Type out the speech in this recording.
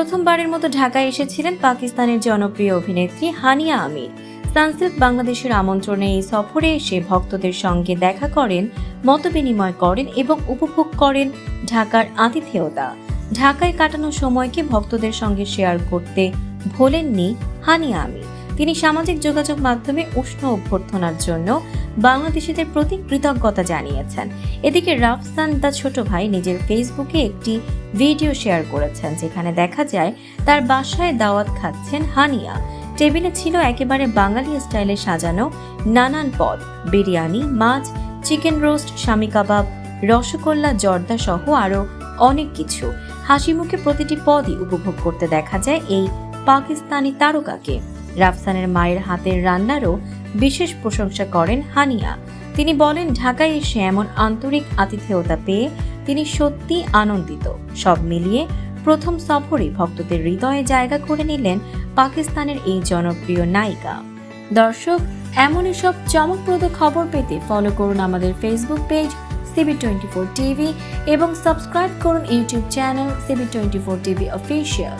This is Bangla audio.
প্রথমবারের মতো ঢাকায় এসেছিলেন পাকিস্তানের জনপ্রিয় অভিনেত্রী হানিয়া আমির। সানসিল্ক বাংলাদেশের আমন্ত্রণে এই সফরে এসে ভক্তদের সঙ্গে দেখা করেন, মতবিনিময় করেন এবং উপভোগ করেন ঢাকার আতিথেয়তা। ঢাকায় কাটানো সময়কে ভক্তদের সঙ্গে শেয়ার করতে ভোলেননি হানিয়া আমির। তিনি সামাজিক যোগাযোগ মাধ্যমে উষ্ণ অভ্যর্থনার জন্য বাংলাদেশিদের প্রতি কৃতজ্ঞতা জানিয়েছেন। এদিকে রাফসান তার ছোট ভাই নিজের ফেসবুকে একটি ভিডিও শেয়ার করেছেন, যেখানে দেখা যায় তার বাসায় দাওয়াত খাচ্ছেন হানিয়া। টেবিলে ছিল একেবারে বাঙালি স্টাইলে সাজানো নানান পদ, বিরিয়ানি, মাছ, চিকেন রোস্ট, শামি কাবাব, রসগোল্লা, জর্দা সহ আরো অনেক কিছু। হাসি মুখে প্রতিটি পদই উপভোগ করতে দেখা যায় এই পাকিস্তানি তারকাকে। রাফসানের মায়ের হাতের রান্নারও বিশেষ প্রশংসা করেন হানিয়া। তিনি বলেন, ঢাকায় এসে এমন আন্তরিক আতিথেয়তা পেয়ে তিনি সত্যি আনন্দিত। সব মিলিয়ে প্রথম সফরে ভক্তদের হৃদয়ে জায়গা করে নিলেন পাকিস্তানের এই জনপ্রিয় নায়িকা। দর্শক, এমনই সব চমকপ্রদ খবর পেতে ফলো করুন আমাদের ফেসবুক পেজ CB24 TV এবং সাবস্ক্রাইব করুন YouTube channel CB24 TV official.